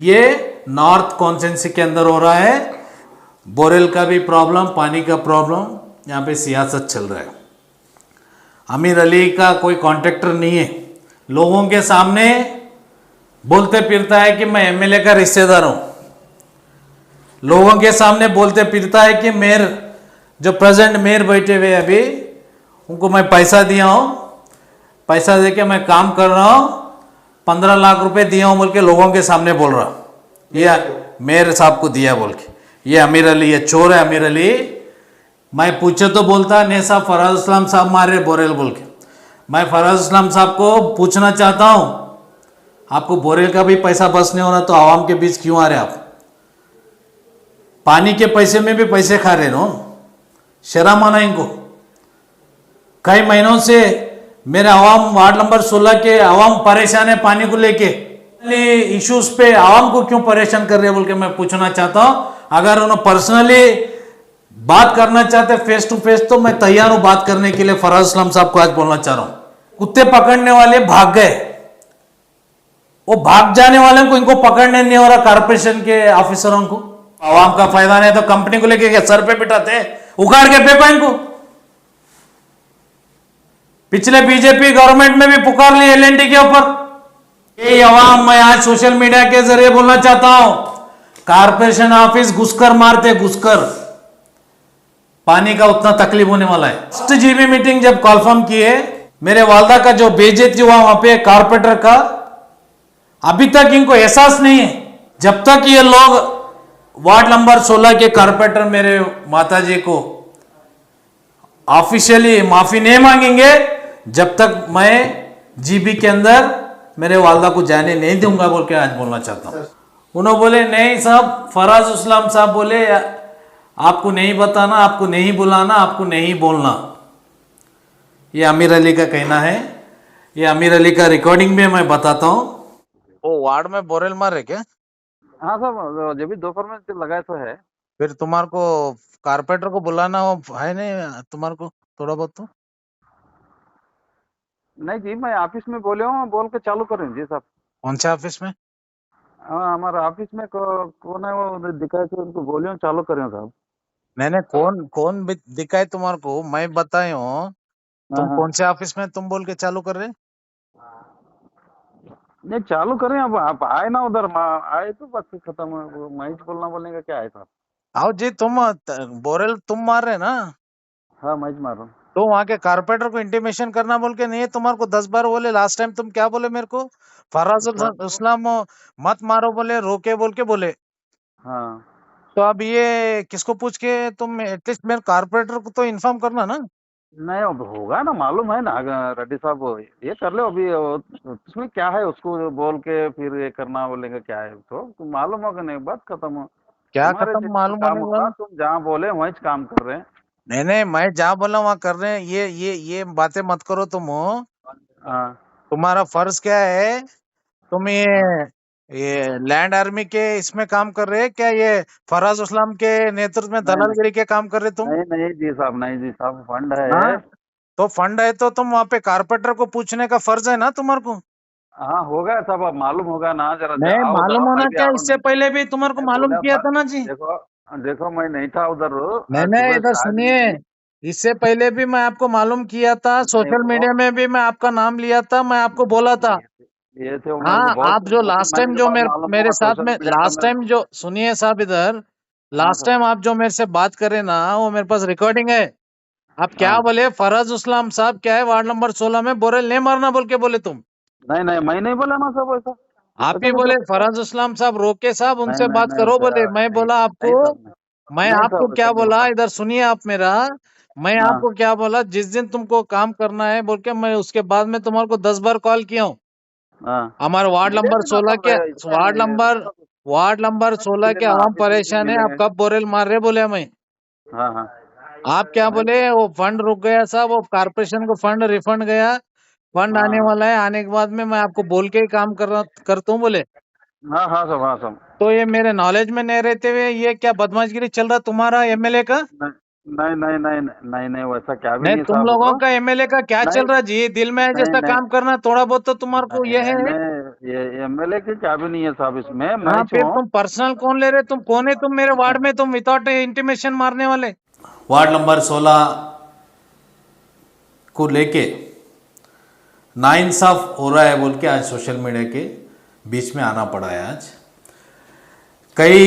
ये north constituency के अंदर हो रहा है। बोरेल का भी प्रॉब्लम, पानी का प्रॉब्लम, यहाँ पे सियासत चल रहा है। आमिर अली का कोई कॉन्ट्रैक्टर नहीं है, लोगों के सामने बोलते फिरता है कि मैं एमएलए का रिश्तेदार हूँ, लोगों के सामने बोलते फिरता है कि मेयर, जो प्रेजेंट मेयर बैठे हुए अभी, उनको मैं पैसा दिया हूँ, पैसा दे के मैं काम कर रहा हूँ, 15 लाख रुपए दिया हूँ बोल के लोगों के सामने बोल रहा। ये मेयर साहब को दिया बोल के, ये आमिर अली, ये चोर है आमिर अली। मैं पूछे तो बोलता नहीं साहब, फराज इस्लाम साहब मारे बोरेल बोल के। मैं फराज इस्लाम साहब को पूछना चाहता हूँ, आपको बोरेल का भी पैसा बस नहीं हो रहा तो आवाम के बीच क्यों आ रहे आप? पानी के पैसे में भी पैसे खा रहे नो, शर्म आना इनको। कई महीनों से मेरे आवाम, वार्ड नंबर 16 के आवाम परेशान है पानी को लेके, इश्यूज पे आवाम को क्यों परेशान कर रहे हैं बोल के मैं पूछना चाहता हूं। अगर उन्होंने पर्सनली बात करना चाहते फेस टू फेस तो मैं तैयार हूं बात करने के लिए। फराज इस्लाम साहब को आज बोलना चाह रहा हूं, कुत्ते पकड़ने वाले भाग गए, वो भाग जाने वाले को इनको पकड़ने नहीं हो रहा, कारपोरेशन के ऑफिसरों को। आवाम का फायदा नहीं तो कंपनी को लेके सर पे बिठाते, उखाड़ के फेंको इनको। पिछले बीजेपी गवर्नमेंट में भी पुकार ली एलएनटी के ऊपर। ये आवाम, मैं आज सोशल मीडिया के जरिए बोलना चाहता हूं, कारपोरेशन ऑफिस घुसकर मारते, घुसकर। पानी का उतना तकलीफ होने वाला है। फर्स्ट जीबी मीटिंग जब कॉन्फर्म किए, मेरे वालदा का जो बेइज्जती हुआ वहां पे कारपोरेटर का, अभी तक इनको एहसास नहीं है। जब तक ये लोग वार्ड नंबर 16 के कारपोरेटर मेरे माताजी को ऑफिशियली माफी नहीं मांगेंगे, जब तक मैं जीबी के अंदर मेरे वालदा को जाने नहीं दूंगा बोल के आज बोलना चाहता हूं। उन्होंने बोले नहीं साहब, फराज इस्लाम साहब बोले आपको नहीं बताना, आपको नहीं बुलाना, आपको नहीं बोलना। ये आमिर अली का कहना है, ये आमिर अली का रिकॉर्डिंग में मैं बताता हूं। वो वार्ड में बोरेल मार रहे क्या? हाँ साहब, जब भी दोपहर में लगाए तो है। फिर तुम्हारे को कारपेंटर को बुलाना हो है नहीं तुम्हारे को थोड़ा बहुत तो? नहीं जी, मैं ऑफिस में बोले हूँ, बोल के चालू करें जी साहब। कौन से ऑफिस में? हाँ, हमारे ऑफिस में कौन है वो उधर दिखाए थे, उनको बोले हूँ चालू करें साहब। नहीं नहीं, कौन कौन दिखाए तुम्हारे को? मैं बताए हूँ, हाँ तुम हाँ, कौन से ऑफिस में तुम बोल के चालू कर रहे? नहीं चालू करें, अब आप आए ना उधर, आए तो बस खत्म है। वो महेश बोलना बोलने का क्या है साहब? आओ जी, तुम बोरेल तुम मार रहे ना, हाँ, महेश मार रहा हूँ। तो वहां के कारपेंटर को इंटीमेशन करना बोल के नहीं है तुम्हारे को? 10 बार बोले, लास्ट टाइम तुम क्या बोले मेरे को? फराज क्या? इस्लाम मत मारो बोले, रोके बोल के बोले। हाँ, तो अब ये किसको पूछ के तुम एटलीस्ट मेरे कारपेंटर को तो इन्फॉर्म करना ना। नहीं अब होगा ना, मालूम है ना रेड्डी साहब, ये कर लो अभी। उसमें क्या है, उसको बोल के फिर ये करना बोलेगा क्या है? तो मालूम होगा, नहीं बात खत्म हो। क्या तुम्हारे खत्म जितना मालूम काम होने होगा, वाला? तुम जहाँ बोले वहीं काम कर रहे हैं। नहीं नहीं, मैं जहाँ बोला वहां कर रहे हैं, ये बातें मत करो तुम। हाँ तुम्हारा फर्ज क्या है? तुम हाँ, ये लैंड आर्मी के इसमें काम कर रहे हैं क्या? ये फराज इस्लाम के नेतृत्व में नहीं नहीं दलालगिरी के काम कर रहे तुम? नहीं नहीं जी साहब, नहीं जी साहब, फंड हाँ, है। तो फंड है तो तुम वहां पे कारपेंटर को पूछने का फर्ज है ना तुम्हारे को। हाँ होगा साहब, अब मालूम होगा ना, जरा नहीं आओ उधर, मालूम अब होना मैं भी क्या, आ रहा हूँ। इससे पहले भी तुम्हारे को मैं मालूम बोला किया था ना जी। देखो, देखो मैं नहीं था उधर। नहीं आज नहीं, सुबह इधर चाय सुनिए, मिली थी। इससे पहले भी मैं आपको मालूम किया था, सोशल देखो, मीडिया में भी मैं आपका नाम लिया था, मैं आपको बोला था। ये थे वो, मेरे को हाँ, बहुत आप जो दो तीन लास्ट महीने टाइम के जो बाद मालूम मेरे हुआ साथ सोशल में, मीडिया का लास्ट मेरे टाइम को। जो, सुनिए साहब इधर, हाँ लास्ट सर। टाइम आप जो मेरे से बात करे ना, वो मेरे पास रिकॉर्डिंग है। आप क्या हाँ, बोले? फराज इस्लाम साहब क्या है वार्ड नंबर 16 में बोरेल नहीं मारना बोल के बोले तुम। नहीं नहीं, मैं नहीं बोला ना सब ऐसा। आप ऐसा ही कैसे बोले हो सकता है? फराज इस्लाम साहब रोके साहब, नहीं उनसे नहीं बात नहीं, करो ऐसा बोले। मैं नहीं बोला नहीं आपको, साहब, नहीं मैं नहीं आपको साहब, ऐसा क्या नहीं बोला, बोला। इधर सुनिए आप मेरा, मैं हाँ आपको क्या बोला, जिस दिन तुमको काम करना है बोल के, मैं उसके बाद में तुम्हारे को 10 बार कॉल किया हूँ। हाँ, हमारे वार्ड नंबर मिलेंगे ना 16 सब, के, वार्ड इसमें नंबर सब वार्ड नंबर 16 मिले के ना, आवाम ऑफिस में भी परेशान है, आप मिले। कब बोरेल मार रहे बोले हमें। हाँ हाँ, आप क्या नहीं बोले? वो फंड रुक गया साहब, वो कारपोरेशन को फंड रिफंड गया, फंड आने हाँ वाला है, आने के बाद में मैं आपको बोल के ही काम करता हूँ बोले। हाँ हाँ सब, हाँ सब। तो ये मेरे नॉलेज में नहीं रहते हुए ये क्या बदमाशगिरी चल रहा तुम्हारा एमएलए का? नहीं नहीं नहीं नहीं नहीं नहीं, वैसा क्या भी नहीं, नहीं तुम साहब लोगों वो। का एमएलए का क्या नहीं चल रहा जी? दिल में है नहीं जैसा नहीं काम करना, थोड़ा बहुत तो तुम्हारे को नहीं ये है। नहीं ये एमएलए की क्या भी नहीं है साहब इसमें, मैं हाँ, फिर हूँ। तुम पर्सनल कौन ले रहे? तुम कौन है? तुम मेरे वार्ड में तुम विदाउट इंटीमेशन मारने वाले? वार्ड नंबर 16 को लेके नाइंसाफ हो रहा है बोल के आज सोशल मीडिया के बीच में आना पड़ा है। आज कई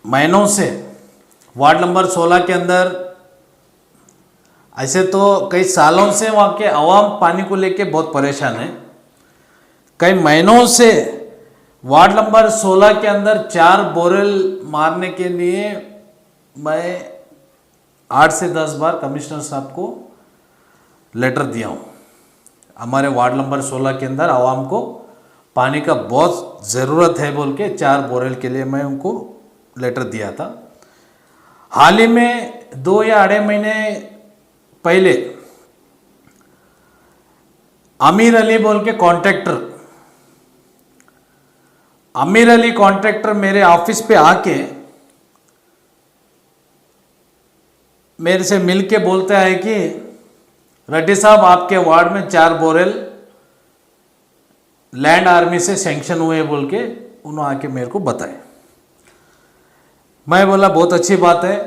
महीनों से वार्ड नंबर 16 के अंदर, ऐसे तो कई सालों से वहाँ के आवाम पानी को लेके बहुत परेशान है। कई महीनों से वार्ड नंबर 16 के अंदर 4 बोरवेल मारने के लिए मैं 8 से 10 बार कमिश्नर साहब को लेटर दिया हूँ। हमारे वार्ड नंबर 16 के अंदर आवाम को पानी का बहुत ज़रूरत है बोल के 4 बोरवेल के लिए मैं उनको लेटर दिया था। हाल ही में 2 या 2.5 महीने पहले आमिर अली बोल के कॉन्ट्रैक्टर मेरे ऑफिस पे आके मेरे से मिल के बोलते हैं कि रेड्डी साहब आपके वार्ड में 4 बोरवेल लैंड आर्मी से सैंक्शन हुए बोल के उन्होंने आके मेरे को बताए। मैं बोला बहुत अच्छी बात है,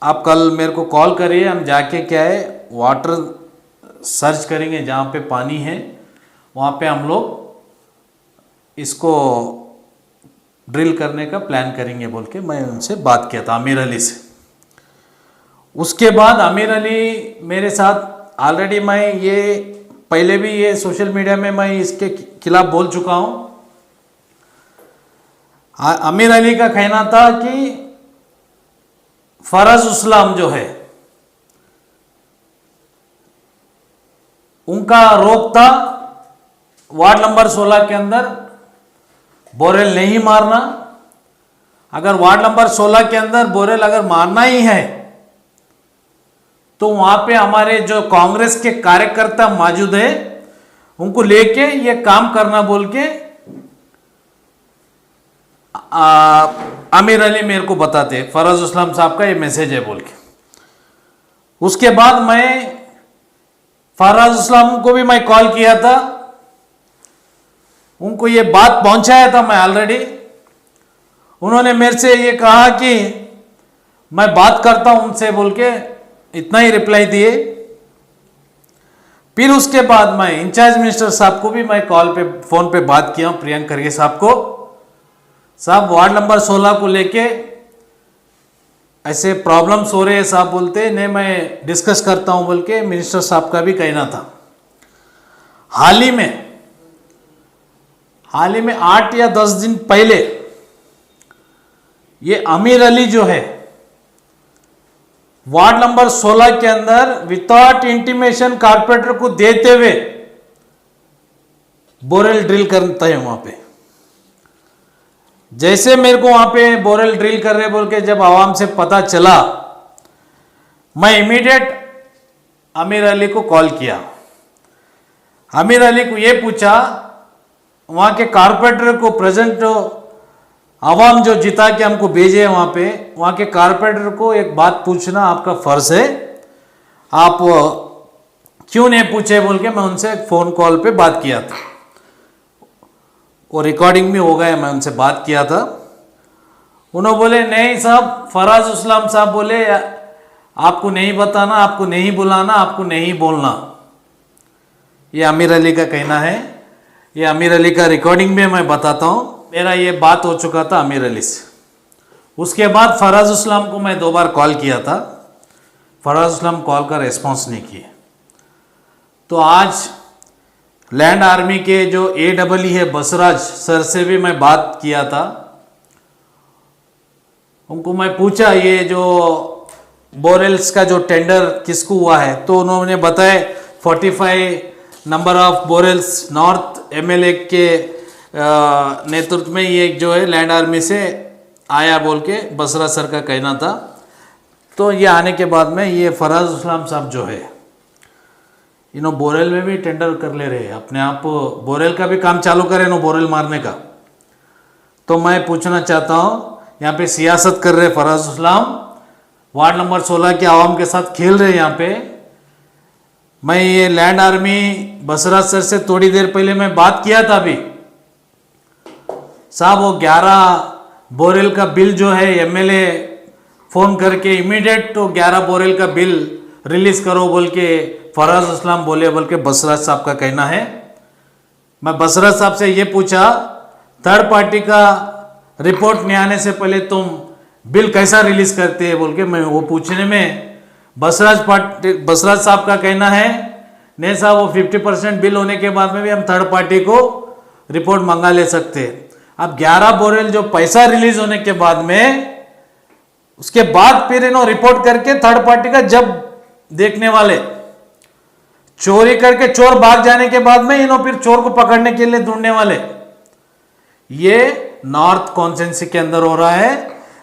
आप कल मेरे को कॉल करिए, हम जाके क्या है वाटर सर्च करेंगे, जहाँ पे पानी है वहाँ पे हम लोग इसको ड्रिल करने का प्लान करेंगे बोल के मैं उनसे बात किया था, आमिर अली से। उसके बाद आमिर अली मेरे साथ ऑलरेडी, मैं ये पहले भी ये सोशल मीडिया में मैं इसके खिलाफ बोल चुका हूँ। आमिर अली का कहना था कि फराज इस्लाम जो है उनका रोक था वार्ड नंबर 16 के अंदर बोरवेल नहीं मारना। अगर वार्ड नंबर 16 के अंदर बोरवेल अगर मारना ही है तो वहां पे हमारे जो कांग्रेस के कार्यकर्ता मौजूद है उनको लेके ये काम करना बोल के आमिर अली मेरे को बताते, फराज इस्लाम साहब का ये मैसेज है बोल के। उसके बाद मैं फराज इस्लाम को भी मैं कॉल किया था, उनको ये बात पहुंचाया था मैं ऑलरेडी। उन्होंने मेरे से ये कहा कि मैं बात करता हूं उनसे बोल के इतना ही रिप्लाई दिए। फिर उसके बाद मैं इंचार्ज मिनिस्टर साहब को भी मैं फोन पे बात किया हूं, प्रियंक खरगे साहब को। साहब वार्ड नंबर 16 को लेके ऐसे प्रॉब्लम्स हो रहे हैं साहब, बोलते नहीं मैं डिस्कस करता हूं बोल के मिनिस्टर साहब का भी कहना था। हाल ही में 8 या 10 दिन पहले ये आमिर अली जो है वार्ड नंबर 16 के अंदर विदाउट इंटीमेशन कारपोरेटर को देते हुए बोरवेल ड्रिल करता है वहां पे। जैसे मेरे को वहां पे बोरवेल ड्रिल कर रहे बोल के जब आवाम से पता चला, मैं इमीडिएट आमिर अली को कॉल किया। आमिर अली को ये पूछा, वहां के कारपोरेटर को प्रेजेंट आवाम जो जिता के हमको भेजे वहां पे, वहां के कारपोरेटर को एक बात पूछना आपका फर्ज है, आप क्यों नहीं पूछे बोल के मैं उनसे फोन कॉल पे बात किया था। वो रिकॉर्डिंग भी हो गया, मैं उनसे बात किया था। उन्होंने बोले नहीं साहब, फराज इस्लाम साहब बोले आपको नहीं बताना, आपको नहीं बुलाना, आपको नहीं बोलना। ये आमिर अली का कहना है। ये आमिर अली का रिकॉर्डिंग में मैं बताता हूँ। मेरा ये बात हो चुका था आमिर अली से। उसके बाद फराज इस्लाम को मैं 2 बार कॉल किया था, फराज इस्लाम कॉल का रिस्पॉन्स नहीं किए। तो आज लैंड आर्मी के जो AEE है बसराज सर से भी मैं बात किया था। उनको मैं पूछा ये जो बोरवेल्स का जो टेंडर किसको हुआ है, तो उन्होंने बताया 45 number of borewells north MLA के नेतृत्व में ये जो है लैंड आर्मी से आया बोल के बसरा सर का कहना था। तो ये आने के बाद में ये फराज इस्लाम साहब जो है इन्हों बोरवेल में भी टेंडर कर ले रहे हैं, अपने आप बोरवेल का भी काम चालू करे नो बोरवेल मारने का। तो मैं पूछना चाहता हूँ, यहाँ पे सियासत कर रहे फराज इस्लाम, वार्ड नंबर 16 के आवाम के साथ खेल रहे यहाँ पे। मैं ये लैंड आर्मी बसराज सर से थोड़ी देर पहले मैं बात किया था अभी साहब, वो 11 बोरेल का बिल जो है एमएलए फ़ोन करके इमीडिएट तो 11 बोरेल का बिल रिलीज करो बोल के फराज इस्लाम बोले बोल के बसराज साहब का कहना है। मैं बसराज साहब से ये पूछा, थर्ड पार्टी का रिपोर्ट नहीं आने से पहले तुम बिल कैसा रिलीज करते हैं बोल के मैं वो पूछने में बसराज साहब का कहना है नहीं साहब, वो 50% बिल होने के बाद में भी हम थर्ड पार्टी को रिपोर्ट मंगा ले सकते हैं। अब 11 बोरेल जो पैसा रिलीज होने के बाद में उसके बाद फिर इन्हों रिपोर्ट करके थर्ड पार्टी का जब देखने वाले चोरी करके चोर भाग जाने के बाद में इन्हों फिर चोर को पकड़ने के लिए ढूंढने वाले, ये नॉर्थ कॉन्स्टिट्यूंसी के अंदर हो रहा है।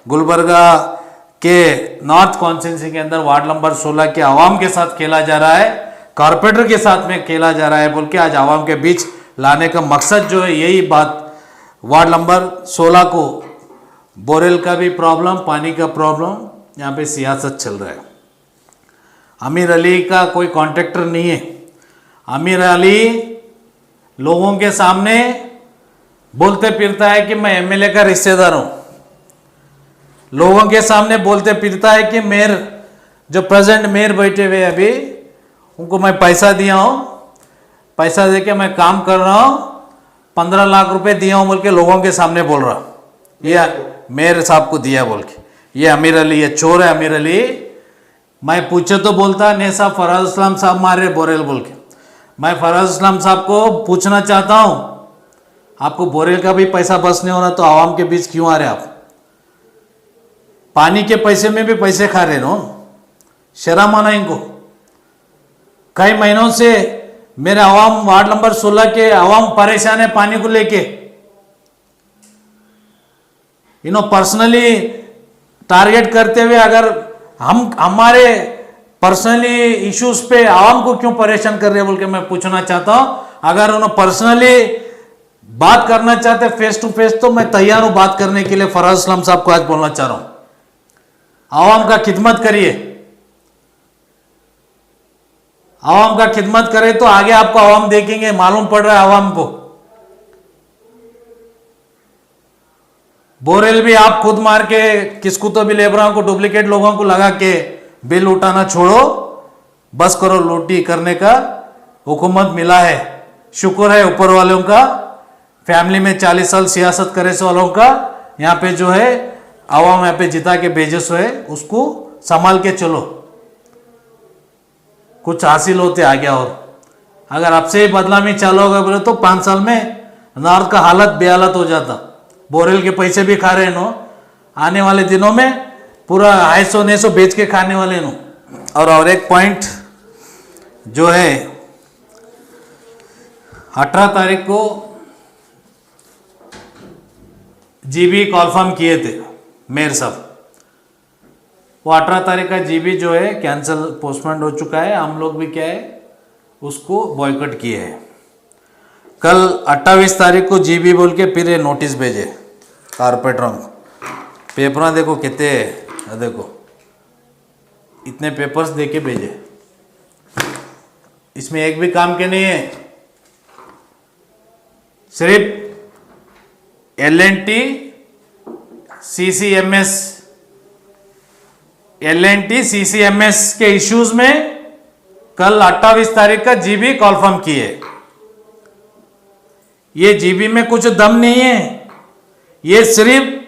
गुलबर्गा के नॉर्थ कॉन्स्टिट्यूंसी के अंदर वार्ड नंबर 16 के आवाम के साथ खेला जा रहा है, कॉर्पोरेटर के साथ में खेला जा रहा है बोल के आज आवाम के बीच लाने का मकसद जो है यही बात। वार्ड नंबर 16 को बोरेल का भी प्रॉब्लम, पानी का प्रॉब्लम, यहाँ पे सियासत चल रहा है। आमिर अली का कोई कॉन्ट्रैक्टर नहीं है। आमिर अली लोगों के सामने बोलते फिरता है कि मैं एमएलए का रिश्तेदार हूं, लोगों के सामने बोलते फिरता है कि मेयर जो प्रेजेंट मेयर बैठे हुए अभी उनको मैं पैसा दिया हूं, पैसा देके मैं काम कर रहा हूं, 15 लाख रुपए दिया हूं बोल के लोगों के सामने बोल रहा, ये मेयर साहब को दिया बोल के। ये आमिर अली, ये चोर है आमिर अली। मैं पूछे तो बोलता नहीं साहब फराज इस्लाम साहब मारे बोरेल बोल के। मैं फराज इस्लाम साहब को पूछना चाहता हूं, आपको बोरेल का भी पैसा बस नहीं हो रहा तो आवाम के बीच क्यों आ रहे आप? पानी के पैसे में भी पैसे खा रहे नो, शर्म आना इनको। कई महीनों से मेरे आवाम वार्ड नंबर 16 के आवाम परेशान है पानी को लेके। इन्हों पर्सनली टारगेट करते हुए अगर हम हमारे पर्सनली इश्यूज पे आवाम को क्यों परेशान कर रहे हैं बोल के मैं पूछना चाहता हूं। अगर उन्होंने पर्सनली बात करना चाहते फेस टू फेस तो मैं तैयार हूं बात करने के लिए। फराज इस्लाम साहब को आज बोलना चाह रहा हूं, आवाम का खिदमत करिए, आवाम का खिदमत करें तो आगे आपको आवाम देखेंगे, मालूम पड़ रहा है आवाम को। बोरेल भी आप खुद मार के किसको तो भी लेबरों को डुप्लीकेट लोगों को लगा के बिल उठाना छोड़ो, बस करो। लूटी करने का हुकूमत मिला है, शुक्र है ऊपर वालों का। फैमिली में 40 साल सियासत करे से वालों का यहाँ पे जो है आवाम यहाँ पे जिता के भेजे सो है, उसको संभाल के चलो, कुछ हासिल होते आ गया। और अगर आपसे ही बदनामी चालू होगा बोले तो 5 साल में नॉर्थ का हालत बेहालत हो जाता। बोरेल के पैसे भी खा रहे नो, आने वाले दिनों में पूरा 250-900 बेच के खाने वाले नो। और एक पॉइंट जो है 18 तारीख को जीबी कॉन्फर्म किए थे मेयर साहब, वो 18 तारीख का जीबी जो है कैंसिल पोस्टपोन हो चुका है। हम लोग भी क्या है उसको बॉयकॉट किए हैं। कल 28 तारीख को जीबी बोल के फिर नोटिस भेजे कारपेटरों को। पेपर देखो कितने, देखो इतने पेपर्स दे के भेजे, इसमें एक भी काम के नहीं है। सिर्फ एल&टी सीसीएमएस के इश्यूज में कल 28 तारीख का जीबी कॉन्फर्म किए। ये जीबी में कुछ दम नहीं है, ये सिर्फ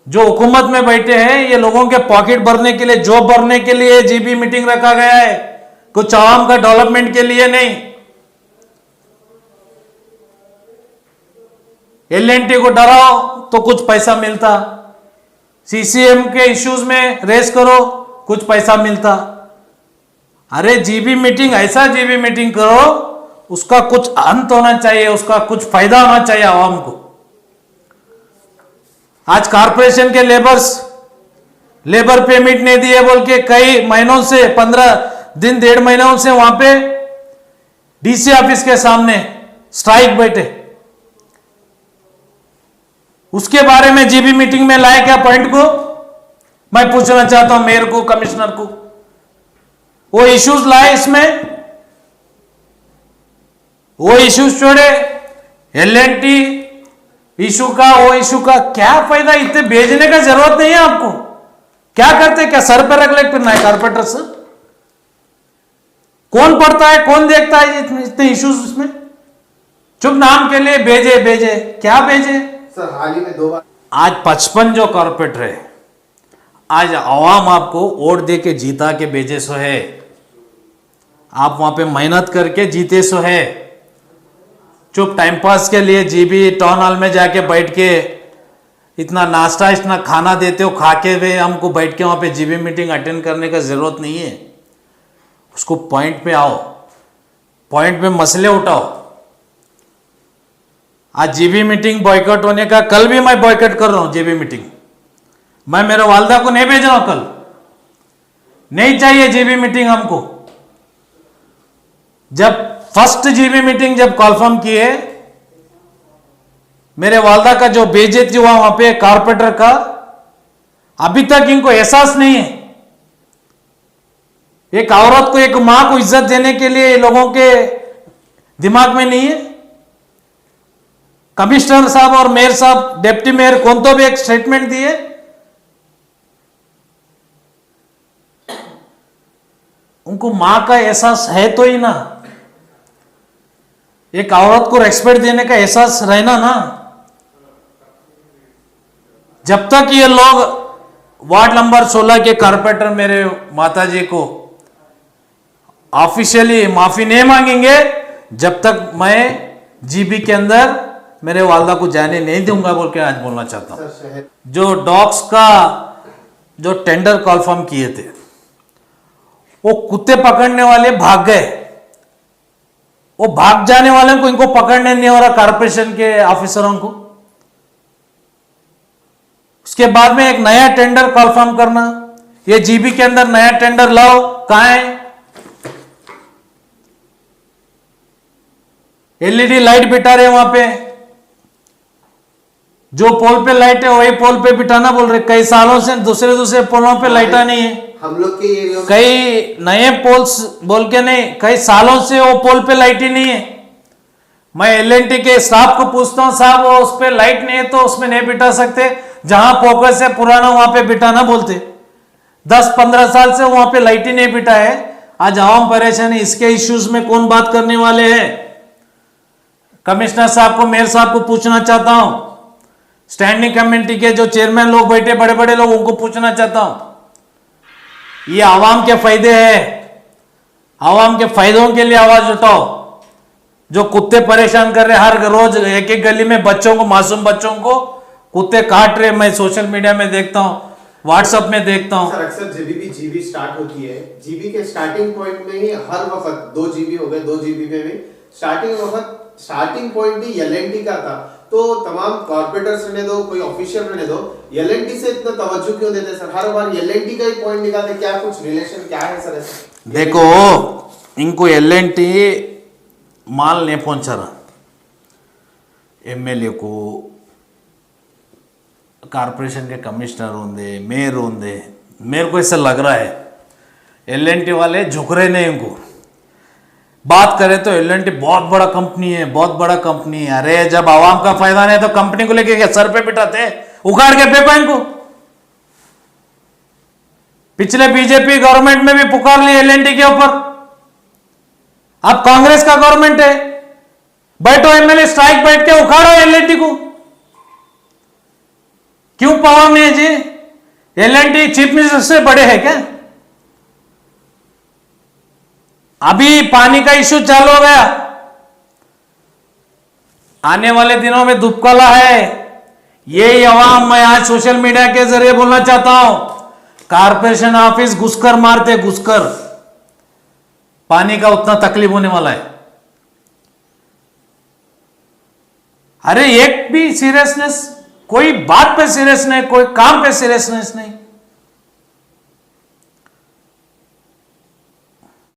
जो हुकूमत में बैठे हैं ये लोगों के पॉकेट भरने के लिए, जॉब भरने के लिए जीबी मीटिंग रखा गया है, कुछ आवाम का डेवलपमेंट के लिए नहीं। एल&टी को डराओ तो कुछ पैसा मिलता, सीसीएम के इश्यूज में रेस करो कुछ पैसा मिलता। अरे जीबी मीटिंग, ऐसा जीबी मीटिंग करो उसका कुछ अंत होना चाहिए, उसका कुछ फायदा होना चाहिए आवाम को। आज कॉरपोरेशन के लेबर पेमेंट नहीं दिए बोल के कई महीनों से 15 दिन 1.5 महीनों से वहां पे डीसी ऑफिस के सामने स्ट्राइक बैठे। उसके बारे में जीबी मीटिंग में लाए क्या पॉइंट को? मैं पूछना चाहता हूं मेयर को, कमिश्नर को, वो इश्यूज लाए इसमें वो इश्यूज छोड़े, एलएनटी इशू का, वो इशू का क्या फायदा, इतने भेजने का जरूरत नहीं है आपको। क्या करते, क्या सर पे रख ले फिरना है कारपेंटर सर? कौन पढ़ता है, कौन देखता है इतने इश्यूज उसमें? चुप नाम के लिए भेजे भेजे, क्या भेजे सर? हाल ही में 2 बार आज 55 जो कॉर्पोरेटर है, आज आवाम आपको वोट दे के जीता के भेजे सो है, आप वहां पे मेहनत करके जीते सो है। चुप टाइम पास के लिए जीबी टाउन हॉल में जाके बैठ के इतना नाश्ता इतना खाना देते हो, खा के वे हमको बैठ के वहां पे जीबी मीटिंग अटेंड करने का जरूरत नहीं है। उसको पॉइंट पे आओ, पॉइंट पे मसले उठाओ। आज जीबी मीटिंग बॉयकॉट होने का, कल भी मैं बॉयकॉट कर रहा हूं जीबी मीटिंग। मैं मेरे वालदा को नहीं भेज रहा हूं, कल नहीं चाहिए जीबी मीटिंग हमको। जब फर्स्ट जीबी मीटिंग जब कॉन्फर्म किए, मेरे वालदा का जो बेइज्जती हुआ वहां पे कारपेंटर का, अभी तक इनको एहसास नहीं है। एक औरत को, एक मां को इज्जत देने के लिए लोगों के दिमाग में नहीं है। कमिश्नर साहब और मेयर साहब, डिप्टी मेयर कौन तो भी एक स्टेटमेंट दिए, उनको मां का एहसास है तो ही ना, एक औरत को रेस्पेक्ट देने का एहसास रहना ना। जब तक ये लोग वार्ड नंबर 16 के कारपेंटर मेरे माताजी को ऑफिशियली माफी नहीं मांगेंगे, जब तक मैं जीबी के अंदर मेरे वालदा को जाने नहीं दूंगा बोल के आज बोलना चाहता हूं। सर शहर जो डॉग्स का जो टेंडर कॉन्फर्म किए थे, वो कुत्ते पकड़ने वाले भाग गए। वो भाग जाने वाले को इनको पकड़ने नहीं हो रहा, कारपोरेशन के ऑफिसरों को। उसके बाद में एक नया टेंडर कॉन्फर्म करना, ये जीबी के अंदर नया टेंडर लाओ, कहां है? एलईडी लाइट बिठा रहे वहां पे, जो पोल पे लाइट है वही पोल पे बिठाना बोल रहे। कई सालों से दूसरे दूसरे पोलों पे लाइटा नहीं है। हम लोग के एरिया में कई नए पोल्स बोल के नहीं, कई सालों से वो पोल पे लाइट ही नहीं है। मैं एलएनटी के स्टाफ को पूछता हूं, साहब वो उस पे लाइट नहीं है तो उसमें नहीं बिठा सकते, जहां फोकस है पुराना वहां पे बिठाना बोलते। 10-15 साल से वहां पे लाइट ही नहीं बिठा है। आज आवाम परेशान है, इसके इश्यूज में कौन बात करने वाले हैं? कमिश्नर साहब को, मेयर साहब को पूछना चाहता हूं, स्टैंडिंग कमेटी के जो चेयरमैन लोग बैठे, बड़े बड़े लोग, उनको पूछना चाहता हूं। ये आवाम के फायदे हैं, आवाम के फायदों के लिए आवाज उठाओ। जो कुत्ते परेशान कर रहे, हर रोज एक एक गली में बच्चों को, मासूम बच्चों को कुत्ते काट रहे। मैं सोशल मीडिया में देखता हूं, व्हाट्सएप में देखता हूं। सर अक्सर जब भी जीबी स्टार्ट होती है, जीबी के स्टार्टिंग पॉइंट में ही हर वक्त 2 जीबी हो गए, 2 जीबी में भी स्टार्टिंग पॉइंट भी एलएनटी का था। तो तमाम कॉर्पोरेटर्स रहने दो, कोई ऑफिशियल रहने दो, एलएनटी से इतना तवज्जो क्यों देते सर? हर बार एलएनटी का ही पॉइंट निकालते, क्या कुछ रिलेशन क्या है सर ऐसा? देखो, इनको एलएनटी माल नहीं पहुंचा रहा, एमएलए को, कारपोरेशन के कमिश्नर होंगे, मेयर होंगे। मेरे को ऐसा लग रहा है एलएनटी वाले झुक रहे नहीं। इनको बात करें तो एलएनटी बहुत बड़ा कंपनी है, बहुत बड़ा कंपनी है। अरे जब आवाम का फायदा नहीं तो कंपनी को लेके क्या सर पे बिठाते, उखाड़ के फेंको इनको। पिछले बीजेपी गवर्नमेंट में भी पुकार ली एलएनटी के ऊपर, अब कांग्रेस का गवर्नमेंट है, बैठो एमएलए स्ट्राइक बैठ के उखाड़ो एलएनटी को। क्यों पावर नहीं है जी? एलएनटी चीफ मिनिस्टर से बड़े हैं क्या? अभी पानी का इश्यू चालू हो गया, आने वाले दिनों में दुबकाला है। ये आवाम, मैं आज सोशल मीडिया के जरिए बोलना चाहता हूं, कारपोरेशन ऑफिस घुसकर मारते, घुसकर पानी का उतना तकलीफ होने वाला है। अरे एक भी सीरियसनेस, कोई बात पे सीरियस नहीं, कोई काम पे सीरियसनेस नहीं।